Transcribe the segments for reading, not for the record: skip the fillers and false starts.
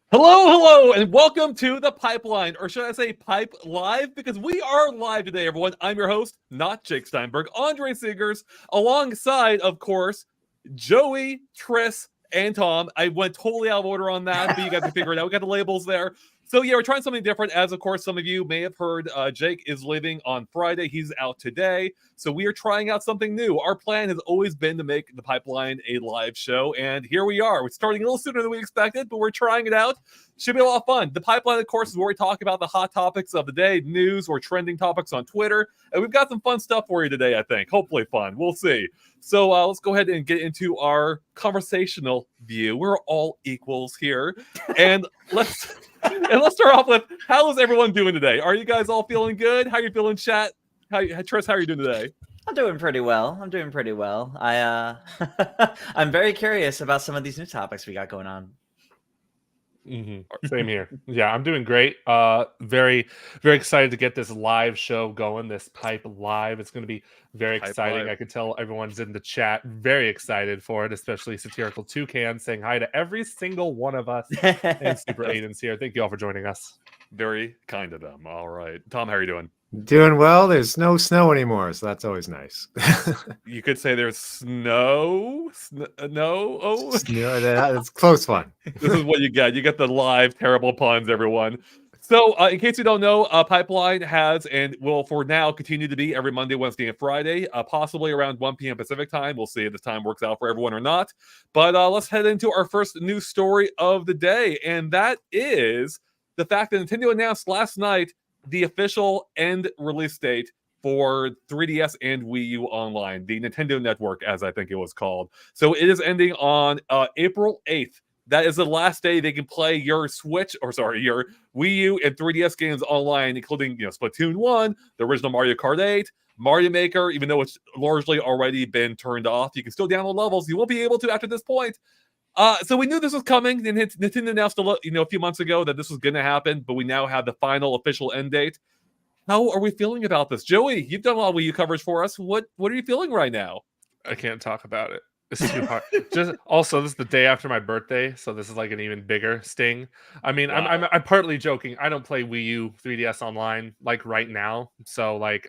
Hello, and welcome to the Pipeline, or should I say Pipe Live, because we are live today, everyone. I'm your host, not Jake Steinberg, Andre Seegers, alongside, of course, Joey, Tris, and Tom. I went totally out of order on that, but you guys can figure it out. We got the labels there. So yeah, we're trying something different. As of course, some of you may have heard, Jake is leaving on Friday. He's out today. So we are trying out something new. Our plan has always been to make the Pipeline a live show, and here we are. We're starting a little sooner than we expected, but we're trying it out. Should be a lot of fun. The Pipeline, of course, is where we talk about the hot topics of the day, news or trending topics on Twitter, and we've got some fun stuff for you today, I think. Hopefully fun. We'll see. So let's go ahead and get into our conversational view. We're all equals here. And let's start off with, how is everyone doing today? Are you guys all feeling good? How are you feeling, chat? Tris, how are you doing today? I'm doing pretty well. I'm very curious about some of these new topics we got going on. Same here. Yeah, I'm doing great. Very, very excited to get this live show going. This Pipe Live. It's going to be very exciting. Live. I can tell everyone's in the chat very excited for it, especially Satirical Toucan saying hi to every single one of us. And Super Aiden's here. Thank you all for joining us. Very kind of them. All right. Tom, how are you doing? Doing well. There's no snow anymore, so that's always nice. You could say there's snow. No? Oh, It's a close one. This is what you get. You get the live terrible puns, everyone. So, in case you don't know, Pipeline has and will, for now, continue to be every Monday, Wednesday, and Friday, possibly around 1 p.m. Pacific time. We'll see if this time works out for everyone or not. But let's head into our first news story of the day, and that is the fact that Nintendo announced last night the official end release date for 3DS and Wii U Online, the Nintendo Network, as I think it was called. So it is ending on April 8th. That is the last day they can play your your Wii U and 3DS games online, including Splatoon 1, the original Mario Kart 8, Mario Maker. Even though it's largely already been turned off, you can still download levels. You won't be able to after this point. So we knew this was coming. And Nintendo announced a few months ago that this was going to happen, but we now have the final official end date. How are we feeling about this, Joey? You've done a lot of Wii U coverage for us. What are you feeling right now? I can't talk about it. It's too hard. This is the day after my birthday, so this is like an even bigger sting. I mean, wow. I'm partly joking. I don't play Wii U 3DS online like right now, so like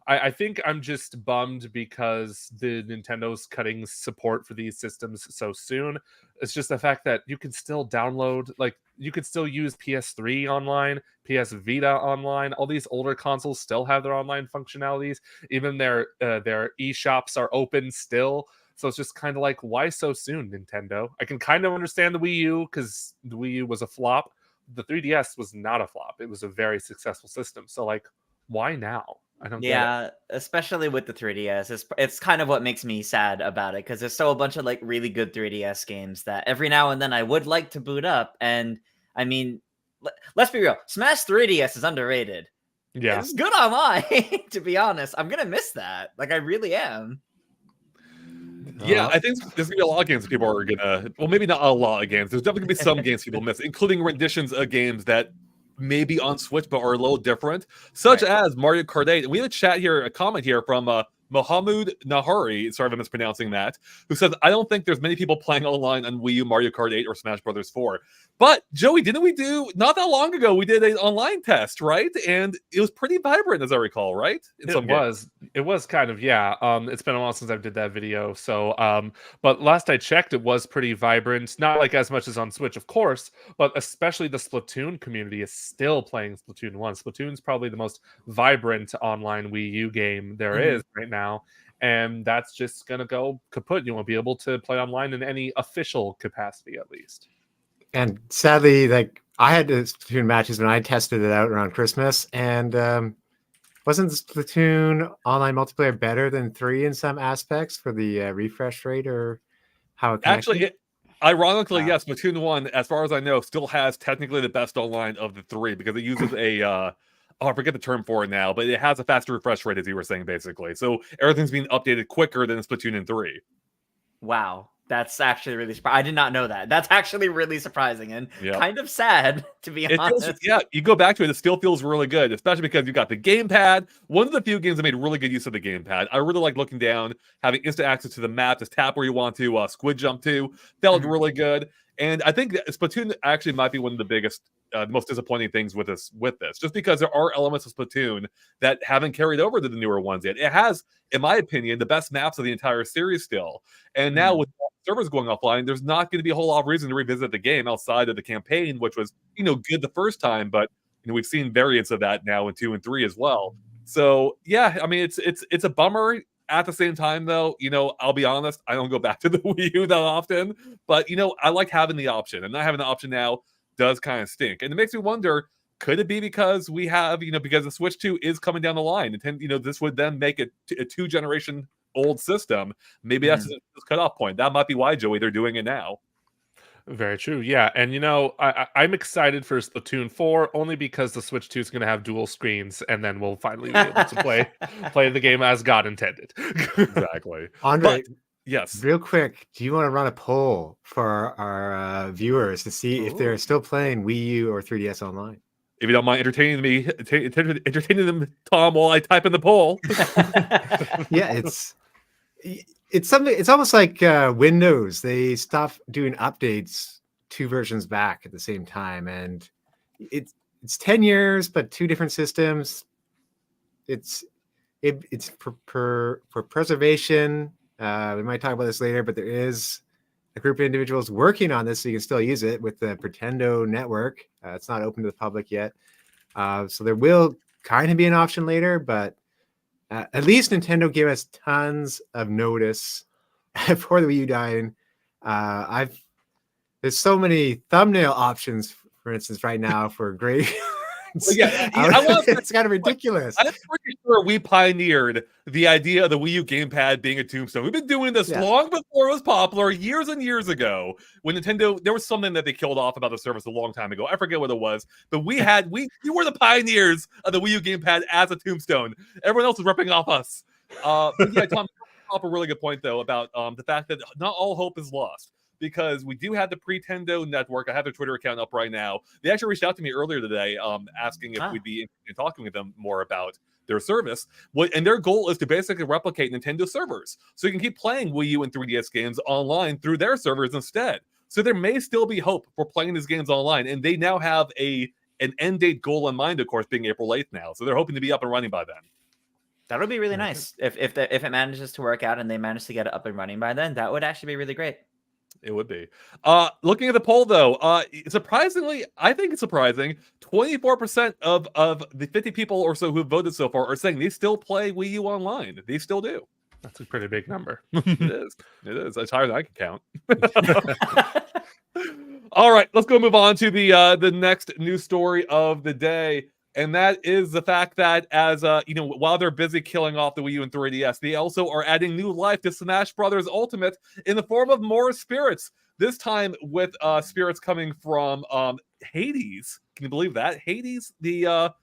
I think I'm just bummed because the Nintendo's cutting support for these systems so soon. It's just the fact that you can still download, like you could still use PS3 online, PS Vita online. All these older consoles still have their online functionalities. Even their eShops are open still. So it's just kind of like, why so soon, Nintendo? I can kind of understand the Wii U because the Wii U was a flop. The 3DS was not a flop. It was a very successful system. So like, why now? I don't get it. Especially with the 3DS. It's kind of what makes me sad about it, because there's still a bunch of like really good 3DS games that every now and then I would like to boot up. And I mean, let's be real, Smash 3DS is underrated. Yeah, it's good online. To be honest, I'm gonna miss that. Like, I really am. Yeah, I think there's gonna be a lot of games that people are gonna. Well, maybe not a lot of games. There's definitely gonna be some games people miss, including renditions of games that maybe on Switch but are a little different, such as Mario Kart 8. And we have a comment here from Mohammed Nahari, sorry if I'm mispronouncing that, who says, I don't think there's many people playing online on Wii U, Mario Kart 8, or Smash Brothers 4. But, Joey, didn't we do, not that long ago, we did an online test, right? And it was pretty vibrant, as I recall, right? It was kind of, yeah. It's been a while since I did that video. So, but last I checked, it was pretty vibrant. Not like as much as on Switch, of course, but especially the Splatoon community is still playing Splatoon 1. Splatoon's probably the most vibrant online Wii U game there is right now. And that's just going to go kaput. You won't be able to play online in any official capacity, at least. And sadly, like I had Splatoon matches when I tested it out around Christmas, and wasn't Splatoon online multiplayer better than 3 in some aspects for the refresh rate or how it connected? Actually, ironically, yes, Splatoon 1, as far as I know, still has technically the best online of the 3 because it uses a I forget the term for it now, but it has a faster refresh rate, as you were saying, basically. So everything's being updated quicker than Splatoon and 3. Wow. That's actually really surprising. I did not know that. That's actually really surprising and kind of sad, to be honest. You go back to it, it still feels really good, especially because you got the gamepad. One of the few games that made really good use of the gamepad. I really like looking down, having instant access to the map, just tap where you want to, squid jump to. Felt really good. And I think that Splatoon actually might be one of the biggest, the most disappointing things with this, just because there are elements of Splatoon that haven't carried over to the newer ones yet. It has, in my opinion, the best maps of the entire series still. And now with servers going offline, there's not going to be a whole lot of reason to revisit the game outside of the campaign, which was, good the first time, but we've seen variants of that now in 2 and 3 as well. So yeah, I mean, it's a bummer. At the same time, though, I'll be honest, I don't go back to the Wii U that often, but I like having the option, and not having the option now does kind of stink. And it makes me wonder, could it be because we have, because the Switch 2 is coming down the line, and this would then make it a 2-generation old system. Maybe that's the cutoff point. That might be why, Joey, they're doing it now. Very true. Yeah. And I'm excited for Splatoon 4 only because the Switch 2 is going to have dual screens, and then we'll finally be able to play the game as God intended. Exactly. Andre, yes. Real quick, do you want to run a poll for our viewers to see if they're still playing Wii U or 3DS Online? If you don't mind entertaining them, Tom, while I type in the poll. Yeah, it's something. It's almost like Windows. They stopped doing updates 2 versions back at the same time, and it's 10 years, but 2 different systems. It's for preservation. We might talk about this later, but there is a group of individuals working on this, so you can still use it with the Pretendo network. It's not open to the public yet, so there will kind of be an option later, but. At least Nintendo gave us tons of notice for the Wii U dying. There's so many thumbnail options, for instance, right now for great. It's kind of ridiculous. I'm pretty sure we pioneered the idea of the Wii U gamepad being a tombstone. We've been doing this long before it was popular, years and years ago. When Nintendo, there was something that they killed off about the service a long time ago. I forget what it was, but we were the pioneers of the Wii U gamepad as a tombstone. Everyone else was ripping off us. But yeah, Tom, you brought up a really good point though about the fact that not all hope is lost. Because we do have the Pretendo network. I have their Twitter account up right now. They actually reached out to me earlier today asking if we'd be interested in talking with them more about their service. And their goal is to basically replicate Nintendo servers. So you can keep playing Wii U and 3DS games online through their servers instead. So there may still be hope for playing these games online. And they now have an end date goal in mind, of course, being April 8th now. So they're hoping to be up and running by then. That would be really nice. If it manages to work out and they manage to get it up and running by then, that would actually be really great. It would be. Looking at the poll, though, surprisingly, I think it's surprising, 24% of the 50 people or so who voted so far are saying they still play Wii U online. They still do. That's a pretty big number. It is. It is. It's higher than I can count. All right, let's go move on to the next news story of the day. And that is the fact that as while they're busy killing off the Wii U and 3DS, they also are adding new life to Smash Brothers Ultimate in the form of more spirits. This time with spirits coming from Hades. Can you believe that? Hades, the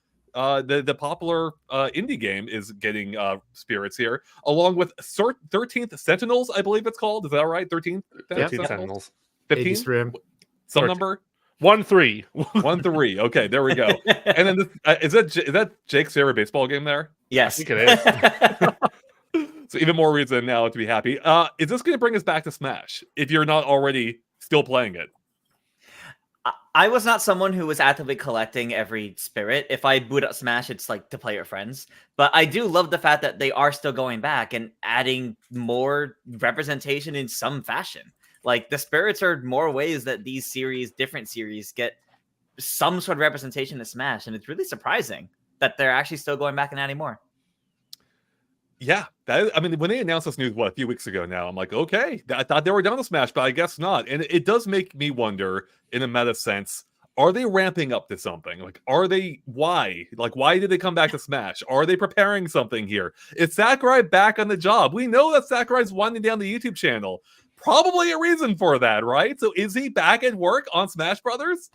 popular indie game, is getting spirits here, along with 13th Sentinels, I believe it's called. Is that right? 13th Sentinels. 15? Some 13. number? 1-3. 1-3. Okay, there we go. And then is that Jake's favorite baseball game there? Yes. I think it is. So even more reason now to be happy. Is this going to bring us back to Smash if you're not already still playing it? I was not someone who was actively collecting every spirit. If I boot up Smash, it's like to play with friends. But I do love the fact that they are still going back and adding more representation in some fashion. Like, the spirits are more ways that these different series, get some sort of representation in Smash. And it's really surprising that they're actually still going back and adding more. Yeah. When they announced this news, a few weeks ago now, I'm like, okay, I thought they were done with Smash, but I guess not. And it does make me wonder, in a meta sense, are they ramping up to something? Like, why? Like, why did they come back to Smash? Are they preparing something here? Is Sakurai back on the job? We know that Sakurai's winding down the YouTube channel. Probably a reason for that, right? So is he back at work on Smash Brothers?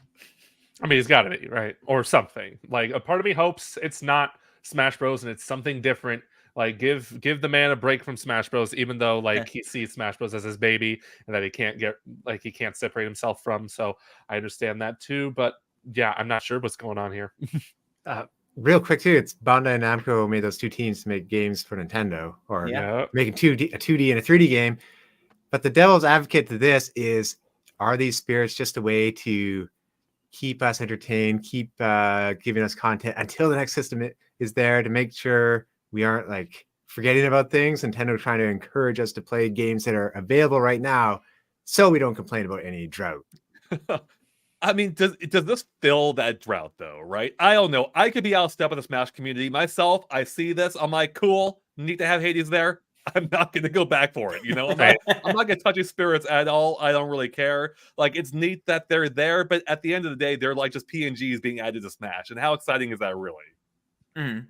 I mean, he's got to be, right? Or something. Like, a part of me hopes it's not Smash Bros. And it's something different. Like give the man a break from Smash Bros. Even though like he sees Smash Bros. As his baby and that he can't separate himself from. So I understand that too. But yeah, I'm not sure what's going on here. Real quick too, it's Bandai Namco made those two teams to make games for Nintendo, or Yeah. making a 2D and a 3D game. But the devil's advocate to this is, are these spirits just a way to keep us entertained, keep giving us content until the next system is there, to make sure we aren't like forgetting about things? Nintendo trying to encourage us to play games that are available right now so we don't complain about any drought. I mean, does this fill that drought though, right? I don't know. I could be out of step with the Smash community myself. I see this, I'm like, cool, neat to have Hades there. I'm not going to go back for it, you know? I'm not going to touch his spirits at all. I don't really care. Like, it's neat that they're there, but at the end of the day, they're like just PNGs being added to Smash. And how exciting is that really? Mm.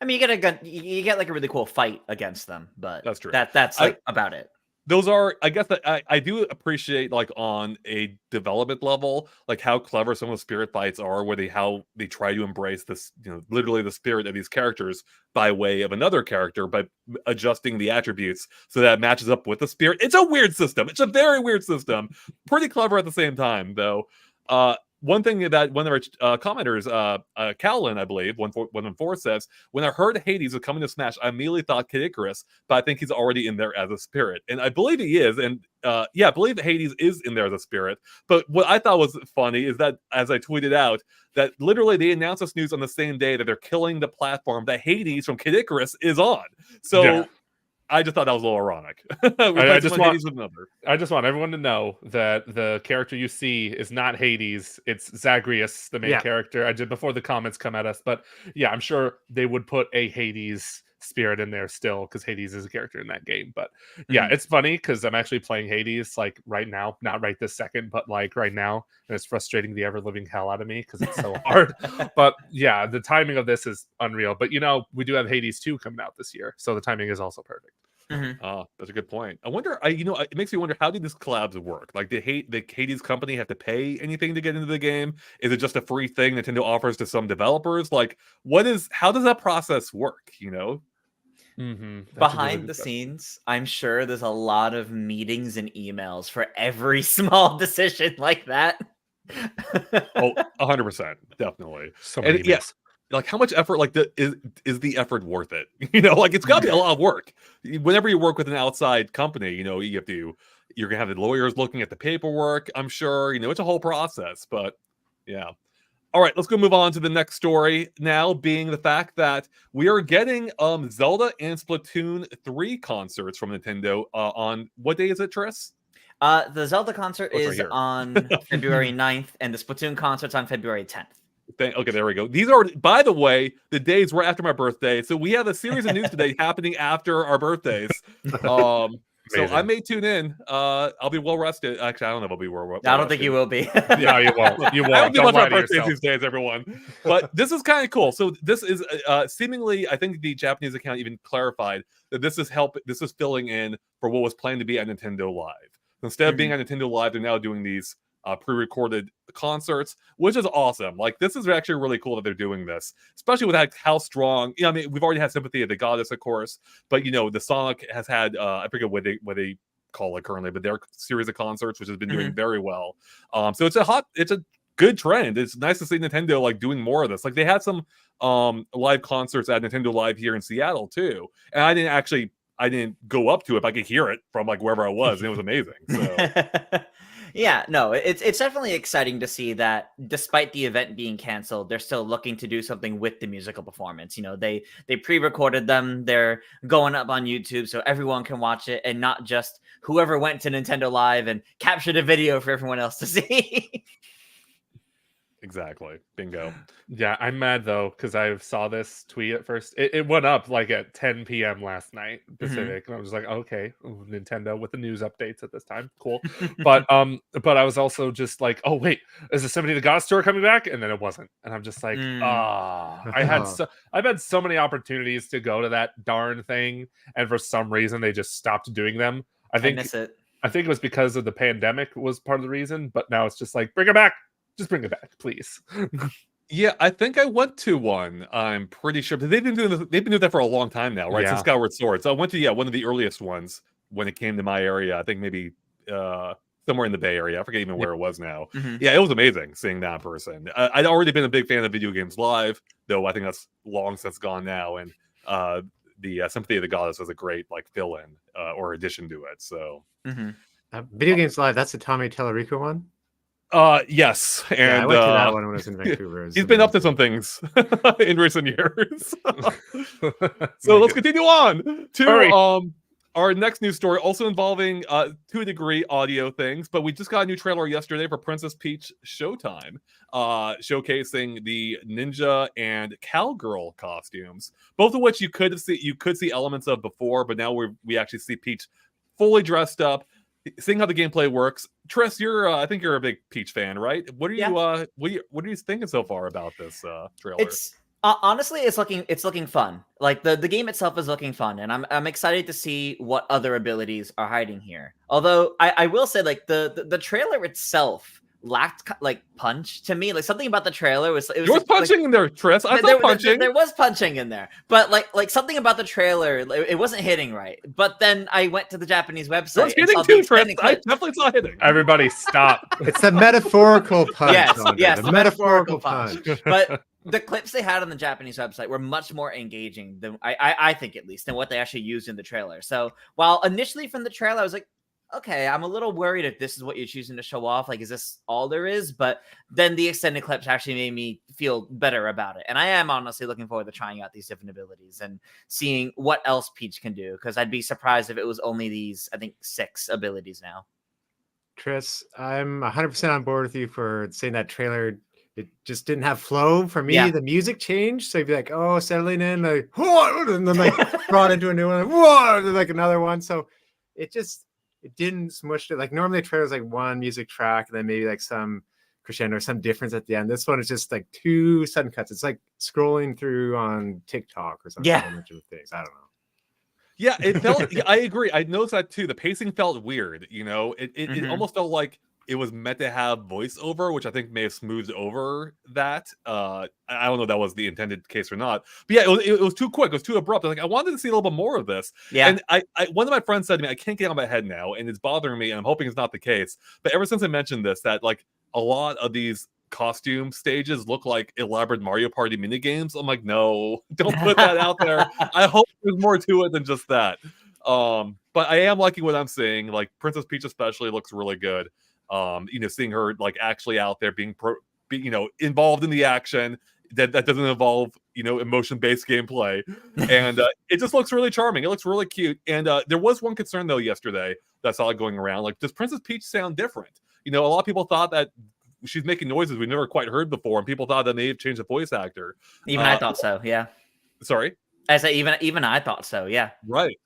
I mean, you get like a really cool fight against them, but that's true. That's like about it. Those are, I guess that I do appreciate, like on a development level, like how clever some of the spirit fights are, where how they try to embrace this, you know, literally the spirit of these characters by way of another character, by adjusting the attributes so that it matches up with the spirit. It's a weird system. It's a very weird system. Pretty clever at the same time, though. One thing that one of our commenters, Callan, I believe, 114 says, when I heard Hades was coming to Smash, I immediately thought Kid Icarus, but I think he's already in there as a spirit. And I believe he is. And yeah, I believe that Hades is in there as a spirit. But what I thought was funny is that, as I tweeted out, that literally they announced this news on the same day that they're killing the platform that Hades from Kid Icarus is on. So... Yeah. I just thought that was a little ironic. I just want everyone to know that the character you see is not Hades. It's Zagreus, the main character. I did before the comments come at us. But yeah, I'm sure they would put a Hades spirit in there still, because Hades is a character in that game. But yeah, it's funny because I'm actually playing Hades like right now, not right this second, but like right now, and it's frustrating the ever-living hell out of me because it's so hard. But yeah, the timing of this is unreal. But you know, we do have Hades 2 coming out this year, so the timing is also perfect. That's a good point. I wonder, it makes me wonder, how did this collabs work? Like, did the Hades company have to pay anything to get into the game? Is it just a free thing Nintendo offers to some developers? Like, how does that process work, you know? Behind the scenes, I'm sure there's a lot of meetings and emails for every small decision like that. Oh, 100%, definitely. So many emails. Like, how much effort, like, is the effort worth it? You know, like, it's got to be a lot of work. Whenever you work with an outside company, you know, you're gonna have the lawyers looking at the paperwork, I'm sure, you know, it's a whole process. But yeah. All right, let's go move on to the next story now, being the fact that we are getting Zelda and Splatoon 3 concerts from Nintendo on, what day is it, Tris? The Zelda concert is right on February 9th, and the Splatoon concert's on February 10th. Okay, there we go. These are, by the way, the days right after my birthday. So we have a series of news today happening after our birthdays. So I may tune in. I'll be well rested. Actually, I don't know if I'll be well rested. I don't think you will be. No, you won't. You won't. I don't do much on birthdays these days, everyone. But this is kind of cool. So this is seemingly, I think the Japanese account even clarified that this is filling in for what was planned to be at Nintendo Live. Instead of being at Nintendo Live, they're now doing these pre-recorded concerts, which is awesome. Like, this is actually really cool that they're doing this, especially with how strong. You know, I mean, we've already had Sympathy of the Goddess, of course, but you know, the Sonic has had I forget what they call it currently, but their series of concerts, which has been doing very well. So it's a good trend. It's nice to see Nintendo like doing more of this. Like, they had some live concerts at Nintendo Live here in Seattle too, and I didn't go up to it, but I could hear it from like wherever I was, and it was amazing. So. Yeah, no, it's definitely exciting to see that despite the event being canceled, they're still looking to do something with the musical performance. You know, they pre-recorded them. They're going up on YouTube so everyone can watch it, and not just whoever went to Nintendo Live and captured a video for everyone else to see. Exactly. Bingo. Yeah, I'm mad though, because I saw this tweet at first. It went up like at 10 p.m. last night Pacific, and I was like, okay, Nintendo with the news updates at this time, cool. But I was also just like, oh wait, is the Symphony of the Goddess tour coming back? And then it wasn't, and I'm just like, I've had so many opportunities to go to that darn thing, and for some reason they just stopped doing them. I miss it. I think it was because of the pandemic was part of the reason, but now it's just like, bring it back. Just bring it back, please. Yeah, I think I went to one. I'm pretty sure they've been doing this, they've been doing that for a long time now, right? Yeah. Since Skyward Sword. So I went to one of the earliest ones when it came to my area. I think maybe somewhere in the Bay Area. I forget even where it was now. Mhm. Yeah, it was amazing seeing that in person. I'd already been a big fan of Video Games Live, though I think that's long since gone now. And the Sympathy of the Goddess was a great like fill-in or addition to it. So Mhm. Video Games Live, that's the Tommy Tellerico one? yes, and Yeah, I went to that one when I was in Vancouver. It was he's been up to amazing. some things in recent years. So Very let's good. continue on Hurry. to our next news story, also involving to a degree audio things, but we just got a new trailer yesterday for Princess Peach Showtime, showcasing the ninja and cowgirl costumes, both of which you could see elements of before, but now we actually see Peach fully dressed up, seeing how the gameplay works. Triss, I think you're a big Peach fan, right? What are you what are you thinking so far about this trailer? It's honestly, it's looking fun. Like the game itself is looking fun, and I'm excited to see what other abilities are hiding here. Although I will say, like the trailer itself lacked like punch to me. Like something about the trailer was There was punching in there, Triss. I thought punching. There was punching in there, but like something about the trailer, it wasn't hitting right. But then I went to the Japanese website. There was hitting too, Triss. I definitely saw hitting. Everybody stop. It's the metaphorical punch. Yes, Andre, yes, the metaphorical punch. But the clips they had on the Japanese website were much more engaging than I think, at least, than what they actually used in the trailer. So while initially from the trailer I was like, okay, I'm a little worried if this is what you're choosing to show off. Like, is this all there is? But then the extended clips actually made me feel better about it. And I am honestly looking forward to trying out these different abilities and seeing what else Peach can do. Because I'd be surprised if it was only these, I think, 6 abilities now. Triss, I'm 100% on board with you for saying that trailer. It just didn't have flow for me. Yeah. The music changed, so you'd be like, "Oh, settling in," like, "What?" And then like brought into a new one, like, "What?" And like another one. So it didn't smush it. Like normally, a trailer is like one music track, and then maybe like some crescendo or some difference at the end. This one is just like 2 sudden cuts. It's like scrolling through on TikTok or something. Yeah. A bunch of things. I don't know. Yeah, it felt. I agree. I noticed that too. The pacing felt weird. You know, it almost felt like it was meant to have voiceover, which I think may have smoothed over that. I don't know if that was the intended case or not. But yeah, it was too quick. It was too abrupt. I was like, I wanted to see a little bit more of this. Yeah. And I one of my friends said to me, I can't get out of my head now, and it's bothering me, and I'm hoping it's not the case. But ever since I mentioned this, that like a lot of these costume stages look like elaborate Mario Party mini games. I'm like, no, don't put that out there. I hope there's more to it than just that. But I am liking what I'm seeing. Like Princess Peach especially looks really good. You know, seeing her like actually out there being involved in the action that doesn't involve, you know, emotion-based gameplay. And it just looks really charming. It looks really cute. And there was one concern though yesterday that I saw going around. Like, does Princess Peach sound different? You know, a lot of people thought that she's making noises we never quite heard before, and people thought that they have changed the voice actor. Even I thought so. Yeah. Sorry. I said even I thought so. Yeah. Right.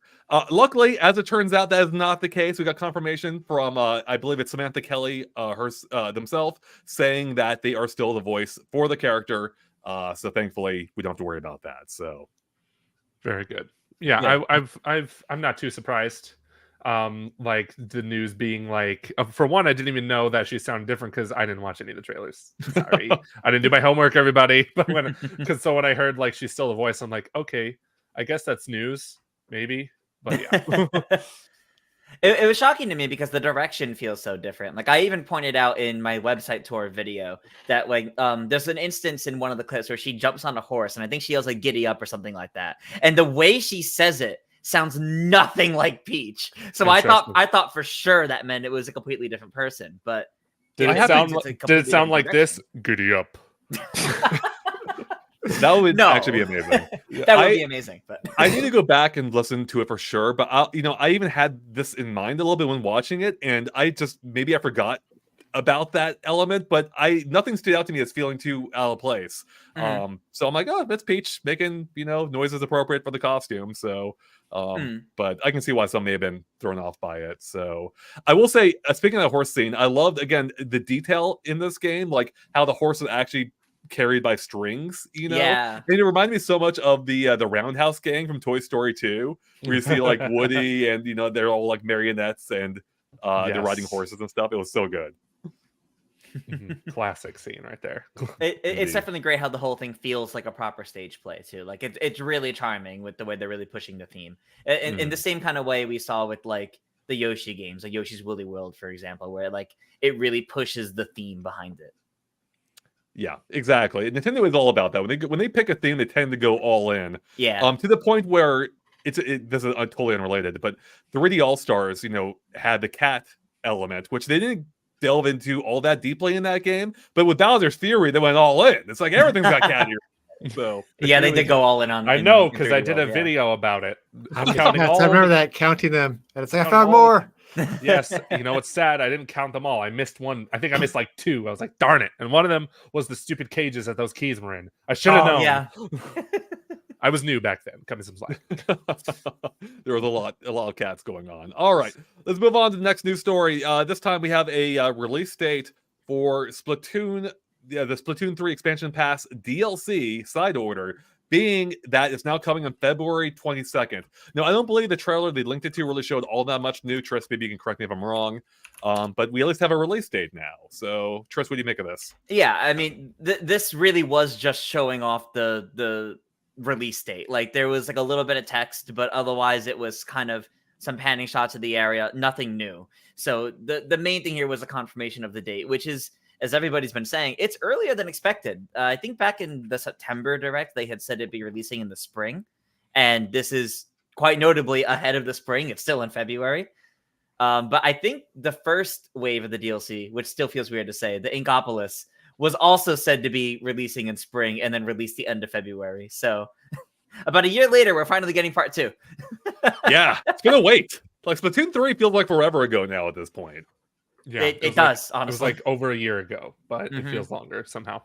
Luckily, as it turns out, that is not the case. We got confirmation from, I believe it's Samantha Kelly, themselves, saying that they are still the voice for the character. So thankfully, we don't have to worry about that. So, very good. Yeah. I'm not too surprised. Like the news being like, for one, I didn't even know that she sounded different because I didn't watch any of the trailers. Sorry, I didn't do my homework, everybody. But when I heard like she's still the voice, I'm like, okay, I guess that's news, maybe. But yeah. It was shocking to me because the direction feels so different. Like I even pointed out in my website tour video that like there's an instance in one of the clips where she jumps on a horse and I think she yells like "giddy up" or something like that. And the way she says it sounds nothing like Peach. So I thought for sure that meant it was a completely different person. But did it sound like this? Giddy up. That would actually be amazing. That would be amazing. But I need to go back and listen to it for sure. But I even had this in mind a little bit when watching it, and I forgot about that element. But nothing stood out to me as feeling too out of place. So I'm like, oh, that's Peach making noises appropriate for the costume. So, but I can see why some may have been thrown off by it. So I will say, speaking of the horse scene, I loved again the detail in this game, like how the horse is actually carried by strings, Yeah. And it reminded me so much of the Roundhouse Gang from Toy Story 2, where you see like Woody and they're all like marionettes and they're riding horses and stuff. It was so good. Classic scene right there. It's Indeed. definitely great how the whole thing feels like a proper stage play too. Like it's really charming with the way they're really pushing the theme. In the same kind of way we saw with like the Yoshi games, like Yoshi's Woolly World, for example, where like it really pushes the theme behind it. Yeah, exactly. Nintendo is all about that. When they pick a theme, they tend to go all in. Yeah. To the point where this is totally unrelated, but 3D All Stars, had the cat element, which they didn't delve into all that deeply in that game. But with Bowser's Fury, they went all in. It's like everything's got cat ears. So Yeah, they did go all in on. I know because I did a video about it. I counting all remember the- that, counting them. And it's like, I Count found all- more. Yes, it's sad. I didn't count them all. I missed one. I think I missed like 2. I was like, darn it. And one of them was the stupid cages that those keys were in. I should have known. Yeah. I was new back then. Cut me some slack. There was a lot of cats going on. All right, let's move on to the next news story. This time we have a release date for Splatoon, the Splatoon 3 expansion pass DLC side order, being that it's now coming on February 22nd. Now, I don't believe the trailer they linked it to really showed all that much new. Tris, maybe you can correct me if I'm wrong. But we at least have a release date now. So, Tris, what do you make of this? Yeah, I mean, this really was just showing off the release date. Like there was like a little bit of text, but otherwise it was kind of some panning shots of the area, nothing new. So the main thing here was a confirmation of the date, which is, as everybody's been saying, it's earlier than expected. I think back in the September Direct, they had said it'd be releasing in the spring. And this is quite notably ahead of the spring. It's still in February. But I think the first wave of the DLC, which still feels weird to say, the Inkopolis, was also said to be releasing in spring and then released the end of February. So about a year later, we're finally getting part 2. Yeah, it's gonna wait. Like Splatoon 3 feels like forever ago now at this point. Yeah, it does, honestly. It was like over a year ago, but it feels longer somehow.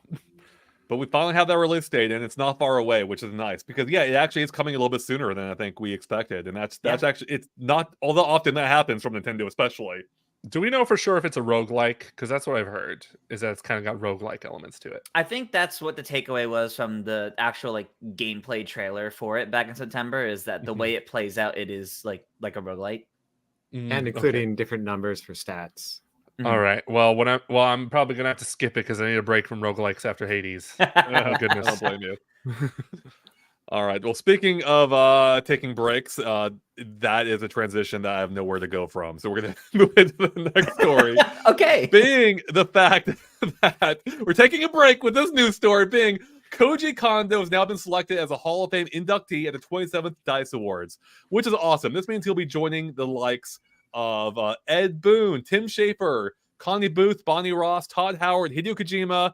But we finally have that release date, and it's not far away, which is nice because it actually is coming a little bit sooner than I think we expected, and that's actually, it's not all that often that happens from Nintendo, especially. Do we know for sure if it's a roguelike? Because that's what I've heard, is that it's kind of got roguelike elements to it. I think that's what the takeaway was from the actual like gameplay trailer for it back in September, is that the way it plays out, it is like a roguelite. And including different numbers for stats. All right. Well, I'm probably gonna have to skip it because I need a break from roguelikes after Hades. Oh goodness, I don't blame you. All right. Well, speaking of taking breaks, that is a transition that I have nowhere to go from. So we're going to move into the next story. Okay. Being the fact that we're taking a break with this news story, being Koji Kondo has now been selected as a Hall of Fame inductee at the 27th DICE Awards, which is awesome. This means he'll be joining the likes of Ed Boon, Tim Schafer, Connie Booth, Bonnie Ross, Todd Howard, Hideo Kojima,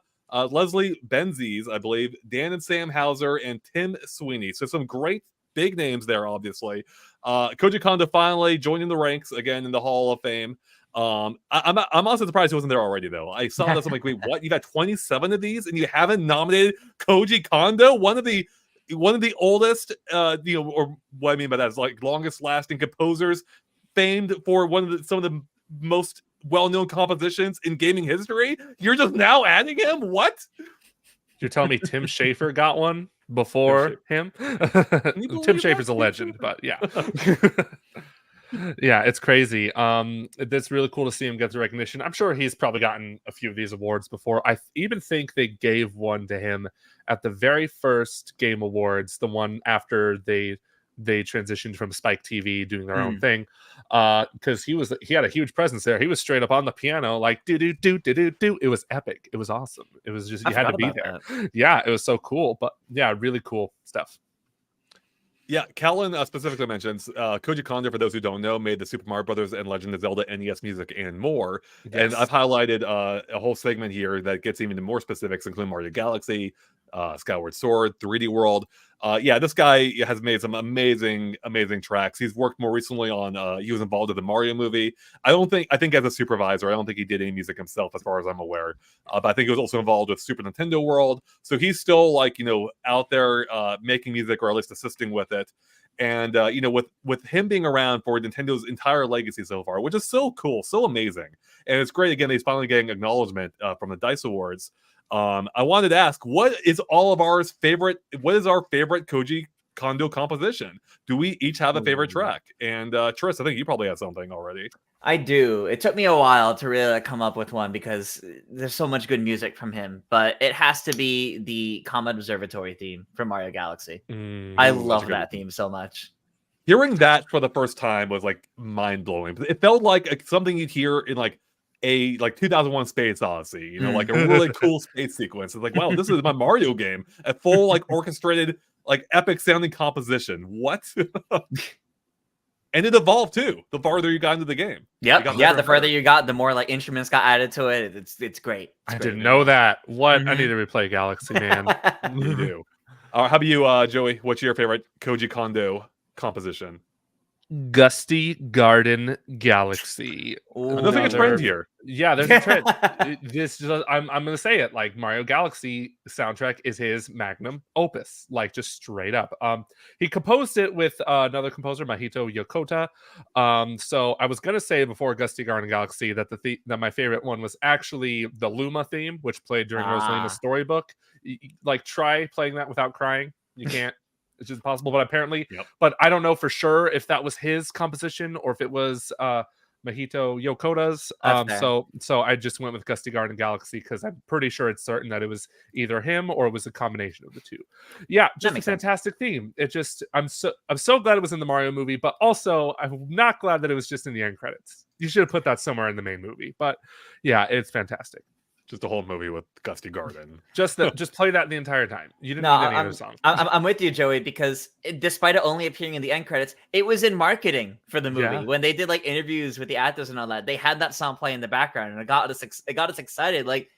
Leslie Benzies, I believe, Dan and Sam Hauser, and Tim Sweeney. So some great big names there, obviously. Koji Kondo finally joining the ranks again in the Hall of Fame. I'm also surprised he wasn't there already, though. I saw this, I'm like, wait, what? You got 27 of these, and you haven't nominated Koji Kondo, one of the oldest, or what I mean by that is like longest lasting composers, famed for some of the most well-known compositions in gaming history. You're just now adding him? What? You're telling me Tim Schafer got one before him? Tim Schafer's a legend, but yeah. Yeah, it's crazy. It's really cool to see him get the recognition. I'm sure he's probably gotten a few of these awards before. I even think they gave one to him at the very first Game Awards, the one after they transitioned from Spike TV doing their own thing, because he had a huge presence there. He was straight up on the piano, like do do do do do do. It was epic. It was awesome. It was just, you had to be there. Yeah, it was so cool. But yeah, really cool stuff. Yeah, Callan specifically mentions Koji Kondo, for those who don't know, made the Super Mario Brothers and Legend of Zelda NES music and more. Yes. And I've highlighted a whole segment here that gets even more specifics, including Mario Galaxy, Skyward Sword, 3D World. Yeah, this guy has made some amazing tracks. He's worked more recently on, he was involved with the Mario movie. I think as a supervisor, I don't think he did any music himself as far as I'm aware. But I think he was also involved with Super Nintendo World. So he's still out there making music, or at least assisting with it. And, with him being around for Nintendo's entire legacy so far, which is so cool, so amazing. And it's great, again, he's finally getting acknowledgement from the DICE Awards. I wanted to ask, what is our favorite Koji Kondo composition? Do we each have a favorite track? And Tris, I think you probably have something already. I do. It took me a while to really come up with one because there's so much good music from him, but it has to be the Comet Observatory theme from Mario Galaxy. I Ooh, that's a love good that one. theme so much. Hearing that for the first time was like mind blowing. It felt like something you'd hear in like a 2001 Space Odyssey, you know, like a really cool space sequence. It's like, wow, this is my Mario game, a full like orchestrated, like epic sounding composition. What? And it evolved too. The farther you got into the game, Yep. got Yeah. better The and further better. you got, the more like instruments got added to it. It's great. I It's didn't great. know that. What? I Mhm. need to replay Galaxy, man. You do. How about you, Joey? What's your favorite Koji Kondo composition? Gusty Garden Galaxy. I'm nothing a Another- trend here. Yeah, there's a trend. I'm gonna say it. Like Mario Galaxy soundtrack is his magnum opus, like just straight up. He composed it with another composer, Mahito Yokota. So I was gonna say before Gusty Garden Galaxy that that my favorite one was actually the Luma theme, which played during Rosalina's storybook. Like try playing that without crying. You can't. It's just impossible. But apparently, but I don't know for sure if that was his composition or if it was Mahito Yokota's. So I just went with Gusty Garden Galaxy because I'm pretty sure it's certain that it was either him or it was a combination of the two. Yeah, just a fantastic theme. It just I'm so glad it was in the Mario movie, but also I'm not glad that it was just in the end credits. You should have put that somewhere in the main movie. But yeah, it's fantastic. Just a whole movie with Gusty Garden. Just play that the entire time. You didn't need any other song. I'm with you, Joey, because despite it only appearing in the end credits, it was in marketing for the movie. Yeah. When they did like interviews with the actors and all that, they had that song play in the background, and it got us excited. Like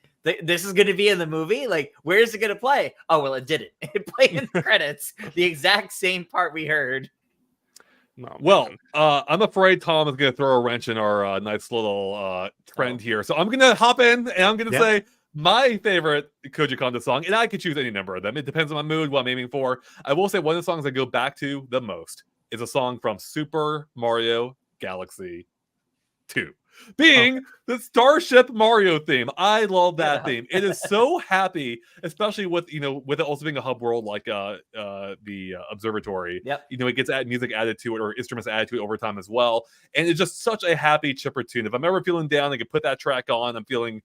this is going to be in the movie. Like where is it going to play? Oh well, it didn't. It played in the credits, the exact same part we heard. No, well, I'm afraid Tom is going to throw a wrench in our nice little trend here. So I'm going to hop in and I'm going to say my favorite Koji Kondo song, and I could choose any number of them. It depends on my mood, what I'm aiming for. I will say one of the songs I go back to the most is a song from Super Mario Galaxy 2. Being the Starship Mario theme. I love that theme. It is so happy, especially with with it also being a hub world like the observatory. Yep. It gets music added to it or instruments added to it over time as well. And it's just such a happy chipper tune. If I'm ever feeling down, I can put that track on. I'm feeling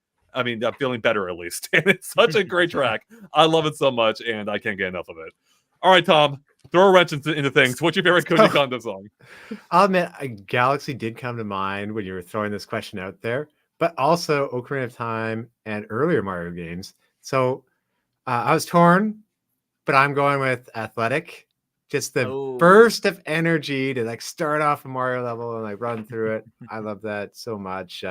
better at least. And it's such a great track. I love it so much, and I can't get enough of it. All right, Tom. Throw a wrench into things. What's your favorite Koji Kondo song? I'll admit, Galaxy did come to mind when you were throwing this question out there, but also Ocarina of Time and earlier Mario games. So I was torn, but I'm going with Athletic. Just the burst of energy to like start off a Mario level and like run through it. I love that so much.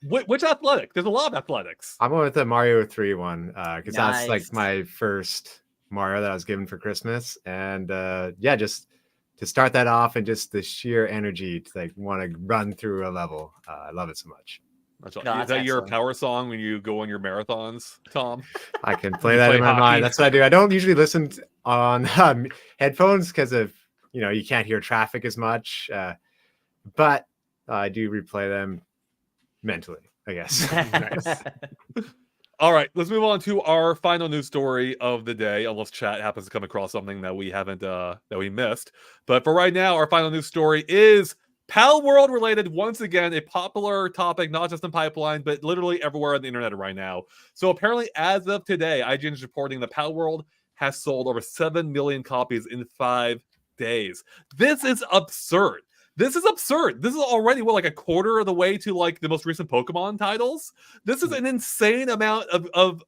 Wait, which Athletic? There's a lot of Athletics. I'm going with the Mario 3 one because that's like my first Mario that I was given for Christmas, and just to start that off and just the sheer energy to like want to run through a level. I love it so much. Is that your power song when you go on your marathons, Tom? I can play that in my mind. That's what I do. I don't usually listen on headphones because of you can't hear traffic as much, but I do replay them mentally, I guess. Nice. All right, let's move on to our final news story of the day, unless chat happens to come across something that we haven't that we missed. But for right now, our final news story is Palworld related. Once again, a popular topic, not just in Pipeline, but literally everywhere on the internet right now. So apparently, as of today, IGN is reporting that Palworld has sold over 7 million copies in 5 days. This is absurd. This is absurd. This is already like a quarter of the way to like the most recent Pokemon titles. This is an insane amount of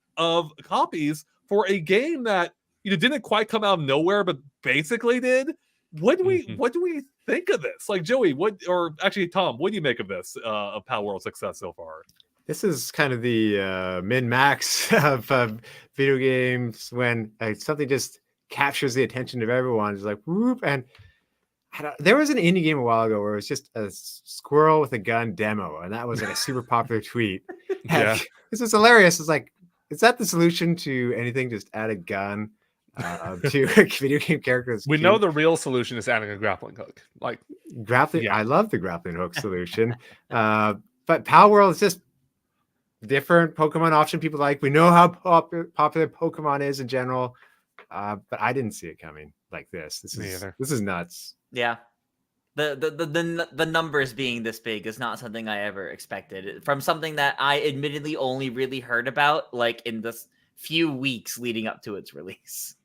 copies for a game that didn't quite come out of nowhere, but basically did. What do we think of this? Like Joey, or actually Tom, what do you make of this of Palworld's success so far? This is kind of the min-max of video games when something just captures the attention of everyone. It's like whoop, and there was an indie game a while ago where it was just a squirrel with a gun demo, and that was like a super popular tweet. Yeah, this is hilarious. It's like, is that the solution to anything? Just add a gun to a video game character. We know the real solution is adding a grappling hook. Like grappling, I love the grappling hook solution. But Palworld is just different Pokemon option people like. We know how popular Pokemon is in general, but I didn't see it coming like this. This is nuts. Yeah. The numbers being this big is not something I ever expected from something that I admittedly only really heard about like in the few weeks leading up to its release.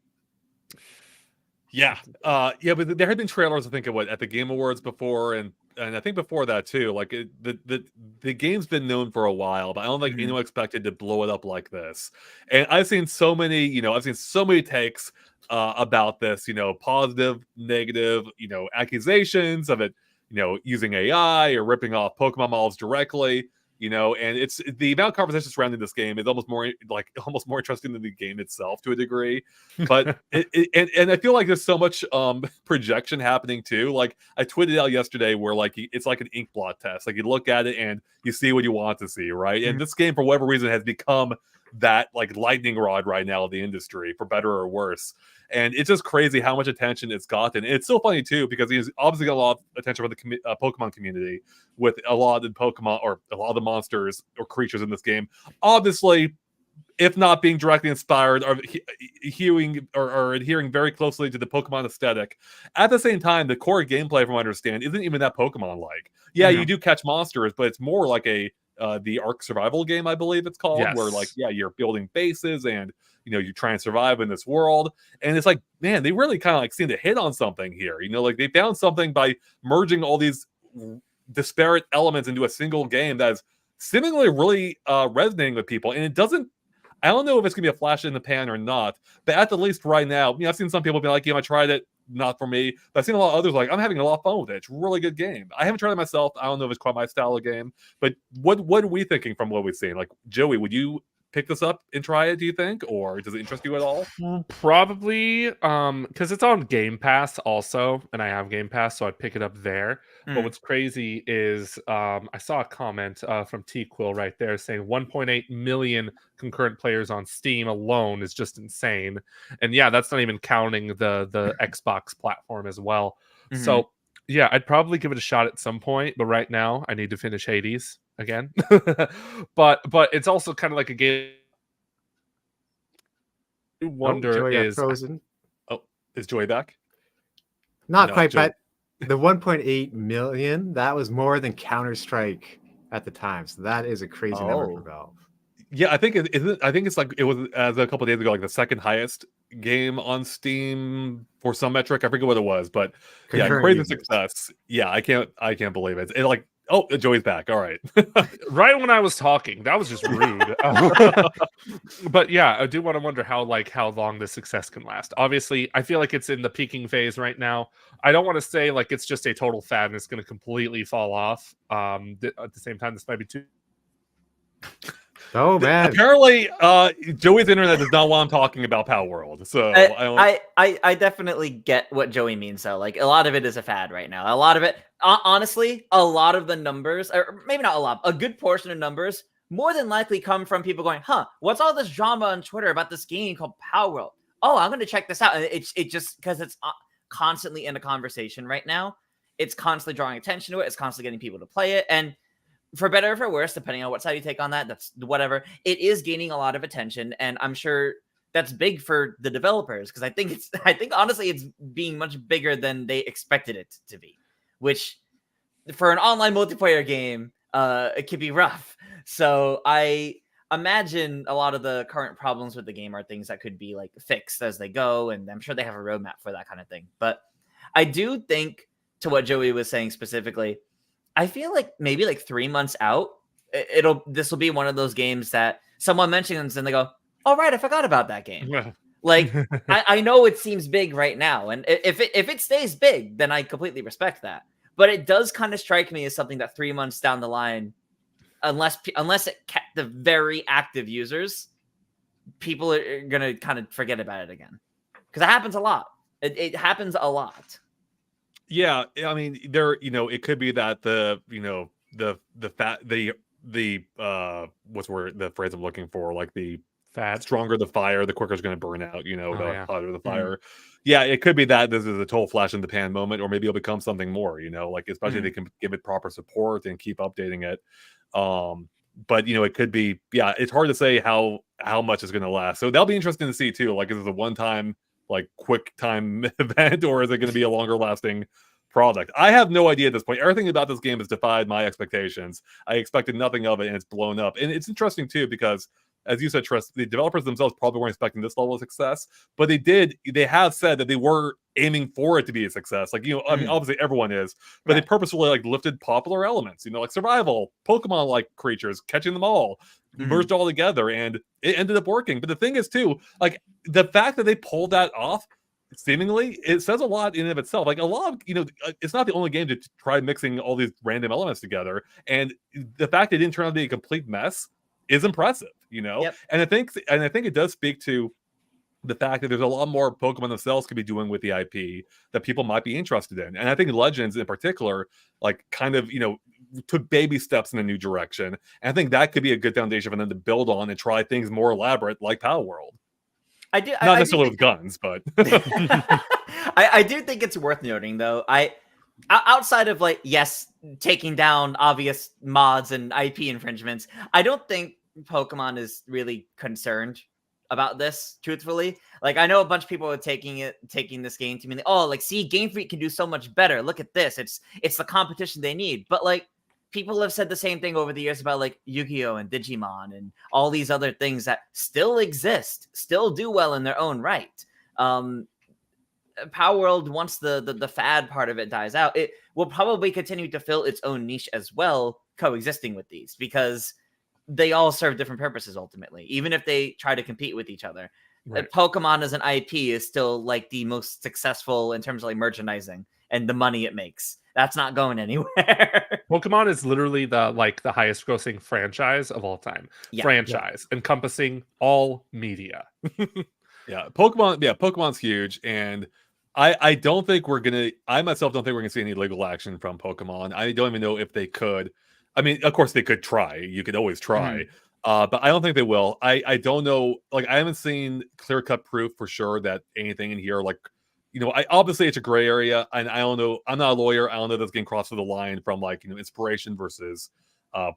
Yeah, but there had been trailers, I think, at the Game Awards before, and I think before that too. Like the game's been known for a while, but I don't think anyone expected to blow it up like this. And I've seen so many takes about this, positive, negative, accusations of it, using AI or ripping off Pokemon models directly. And it's the amount of conversation surrounding this game is almost more interesting than the game itself to a degree. But and I feel like there's so much projection happening too. Like I tweeted out yesterday where like it's like an ink blot test. Like you look at it and you see what you want to see, right? And this game, for whatever reason, has become that like lightning rod right now of the industry, for better or worse. And it's just crazy how much attention it's gotten. And it's so funny too, because he's obviously got a lot of attention from the Pokemon community with a lot of the Pokemon or a lot of the monsters or creatures in this game. Obviously, if not being directly inspired or adhering very closely to the Pokemon aesthetic. At the same time, the core gameplay, from what I understand, isn't even that Pokemon-like. Yeah, you do catch monsters, but it's more like the Ark survival game, I believe it's called, where like, you're building bases and you try and survive in this world. And it's like, man, they really kind of like seem to hit on something here. Like they found something by merging all these disparate elements into a single game that is seemingly really resonating with people. And I don't know if it's gonna be a flash in the pan or not, but at the least right now, I've seen some people be like, I tried it, not for me. But I've seen a lot of others like, I'm having a lot of fun with it. It's a really good game. I haven't tried it myself. I don't know if it's quite my style of game. But what are we thinking from what we've seen? Like, Joey, would you pick this up and try it, do you think? Or does it interest you at all? Probably, because it's on Game Pass also, and I have Game Pass, so I'd pick it up there. But what's crazy is I saw a comment from T-Quill right there saying 1.8 million concurrent players on Steam alone is just insane. And yeah, that's not even counting the Xbox platform as well. So yeah, I'd probably give it a shot at some point, but right now I need to finish Hades again. but it's also kind of like a game. I wonder Joey got is frozen. Is Joey back? Not No, quite, Joey. but the 1.8 million, that was more than Counter-Strike at the time. So that is a crazy number for Valve. Yeah, I think it's like it was as a couple of days ago, like the second highest game on Steam for some metric. I forget what it was, but yeah, crazy success. Yeah, I can't believe it. It like, oh, Joey's back. All right. Right when I was talking, that was just rude. But yeah, I do want to wonder how long this success can last. Obviously, I feel like it's in the peaking phase right now. I don't want to say like it's just a total fad and it's going to completely fall off. At the same time, this might be too. Oh man! Apparently, Joey's internet does not want him talking about Palworld. So I definitely get what Joey means. Though, like a lot of it is a fad right now. A lot of it, honestly, a lot of the numbers, or maybe not a lot, a good portion of numbers, more than likely come from people going, "Huh, what's all this drama on Twitter about this game called Palworld? Oh, I'm going to check this out." And it just because it's constantly in a conversation right now. It's constantly drawing attention to it. It's constantly getting people to play it, and for better or for worse, depending on what side you take on that, that's whatever. It is gaining a lot of attention, and I'm sure that's big for the developers because I think honestly it's being much bigger than they expected it to be, which for an online multiplayer game, it could be rough. So I imagine a lot of the current problems with the game are things that could be like fixed as they go, and I'm sure they have a roadmap for that kind of thing. But I do think, to what Joey was saying specifically, I feel like maybe like 3 months out, this will be one of those games that someone mentions and they go, "Oh right, I forgot about that game." Yeah. Like I know it seems big right now, and if it stays big, then I completely respect that. But it does kind of strike me as something that 3 months down the line, unless it kept the very active users, people are gonna kind of forget about it again because it happens a lot. It happens a lot. Yeah, I mean, it could be that the phrase I'm looking for, like the fad, stronger the fire, the quicker it's going to burn out, the hotter the fire. Yeah, it could be that this is a total flash in the pan moment, or maybe it'll become something more, like especially if they can give it proper support and keep updating it. But it could be, yeah, it's hard to say how much it's going to last. So that'll be interesting to see too. Like, is it a one-time, like quick time event, or is it going to be a longer lasting product. I have no idea at this point. Everything about this game has defied my expectations. I expected nothing of it, and it's blown up. And it's interesting too because, as you said, Tris, the developers themselves probably weren't expecting this level of success, but they have said that they were aiming for it to be a success. Like, I mean, obviously everyone is, but they purposefully like lifted popular elements, like survival, Pokemon like creatures, catching them all, merged all together, and it ended up working. But the thing is too, like the fact that they pulled that off, seemingly, it says a lot in and of itself. Like a lot of, it's not the only game to try mixing all these random elements together, and the fact it didn't turn out to be a complete mess is impressive, Yep. and I think it does speak to the fact that there's a lot more Pokemon themselves could be doing with the IP that people might be interested in. And I think Legends in particular, like kind of, took baby steps in a new direction. And I think that could be a good foundation for them to build on and try things more elaborate like Palworld. Not necessarily with guns, but I do think it's worth noting though. Outside of like, yes, taking down obvious mods and IP infringements, I don't think Pokemon is really concerned about this, truthfully. Like, I know a bunch of people are taking this game to mean, see, Game Freak can do so much better. Look at this. It's the competition they need. But like, people have said the same thing over the years about like Yu-Gi-Oh! And Digimon and all these other things that still exist, still do well in their own right. Palworld, once the fad part of it dies out, it will probably continue to fill its own niche as well, coexisting with these, because they all serve different purposes ultimately, even if they try to compete with each other. Right. Pokemon as an IP is still like the most successful in terms of like merchandising and the money it makes. That's not going anywhere. Pokemon is literally the highest grossing franchise of all time. Encompassing all media. Pokemon's huge, and I don't think I myself don't think we're gonna see any legal action from Pokemon. I don't even know if they could. I mean, of course they could try. You could always try. But I don't think they will. I don't know. Like, I haven't seen clear-cut proof for sure that anything in here, like, obviously it's a gray area, and I don't know. I'm not a lawyer. I don't know if this game crosses the line from like, inspiration versus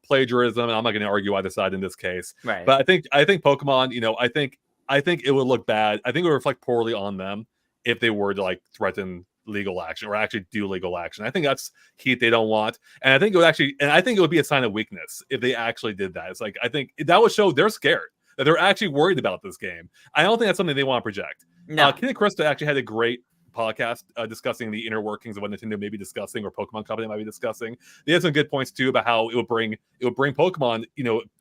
plagiarism. And I'm not going to argue either side in this case. Right. But I think Pokemon, I think it would look bad. I think it would reflect poorly on them if they were to like threaten legal action or actually do legal action. I think that's heat they don't want. And I think it would be a sign of weakness if they actually did that. It's like, I think that would show they're scared, that they're actually worried about this game. I don't think that's something they want to project. No. Ken and Krista actually had a great podcast discussing the inner workings of what Nintendo may be discussing or Pokemon Company might be discussing. They had some good points too about how it would bring Pokemon,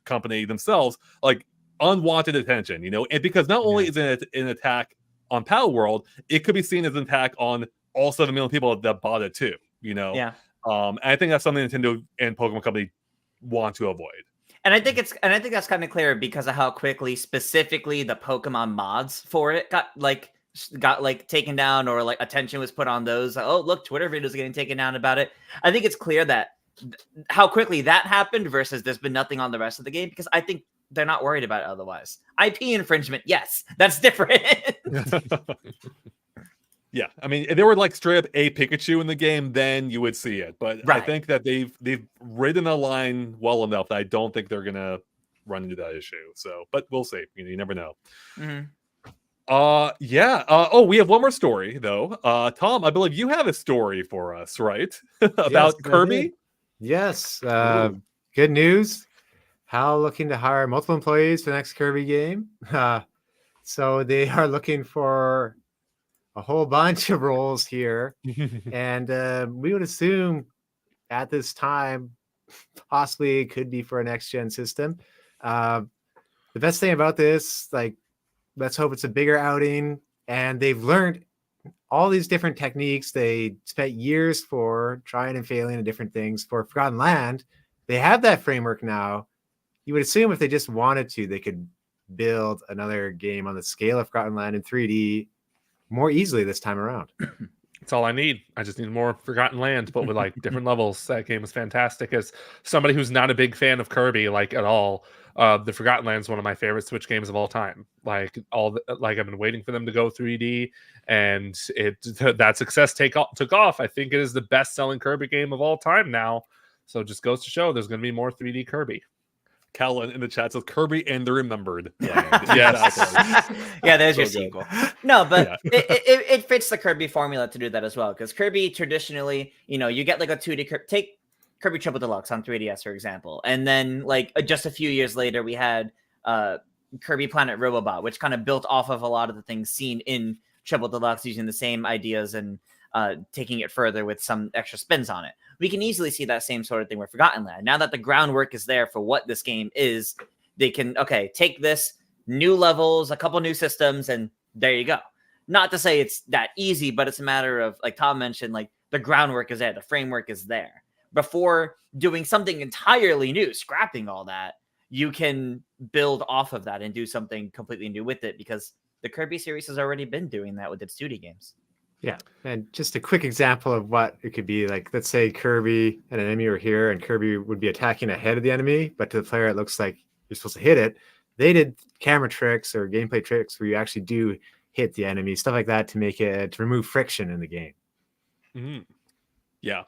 company themselves like unwanted attention, and because not only is it an attack on Palworld, it could be seen as an attack on all 7 million people that bought it too, Yeah. And I think that's something Nintendo and Pokemon Company want to avoid. And I think that's kind of clear because of how quickly, specifically, the Pokemon mods for it got taken down, or like attention was put on those. Oh, look, Twitter videos are getting taken down about it. I think it's clear that how quickly that happened versus there's been nothing on the rest of the game, because I think they're not worried about it otherwise. IP infringement, yes, that's different. Yeah, I mean, if they were like straight up a Pikachu in the game, then you would see it. But I think that they've ridden a line well enough that I don't think they're gonna run into that issue. So, but we'll see. You never know. We have one more story though. Tom, I believe you have a story for us, right? About Kirby. Yes. Good news. HAL looking to hire multiple employees for the next Kirby game. So they are looking for a whole bunch of roles here. And we would assume at this time, possibly it could be for a next-gen system. The best thing about this, like, let's hope it's a bigger outing. And they've learned all these different techniques. They spent years for trying and failing at different things. For Forgotten Land, they have that framework now. You would assume if they just wanted to, they could build another game on the scale of Forgotten Land in 3D more easily this time around. That's all I need. I just need more Forgotten Land, but with like different levels. That game is fantastic. As somebody who's not a big fan of Kirby, like at all, the Forgotten Land is one of my favorite Switch games of all time. I've been waiting for them to go 3D, and that success took off. I think it is the best selling Kirby game of all time now. So it just goes to show there's going to be more 3D Kirby. Callan in the chat says Kirby and the Remembered Land. Yes. Exactly. Yeah, there's So your good. sequel. No, but Yeah. it fits the Kirby formula to do that as well. Because Kirby traditionally, you get like a 2D take Kirby Triple Deluxe on 3DS, for example, and then like just a few years later, we had Kirby Planet Robobot, which kind of built off of a lot of the things seen in Triple Deluxe, using the same ideas and taking it further with some extra spins on it. We can easily see that same sort of thing with Forgotten Land. Now that the groundwork is there for what this game is, they can, take this, new levels, a couple new systems, and there you go. Not to say it's that easy, but it's a matter of, like Tom mentioned, like the groundwork is there, the framework is there. Before doing something entirely new, scrapping all that, you can build off of that and do something completely new with it, because the Kirby series has already been doing that with its 2D games. Yeah, and just a quick example of what it could be like. Let's say Kirby and an enemy are here, and Kirby would be attacking ahead of the enemy, but to the player it looks like you're supposed to hit it. They did camera tricks or gameplay tricks where you actually do hit the enemy, stuff like that, to make it to remove friction in the game. Mm-hmm. Yeah.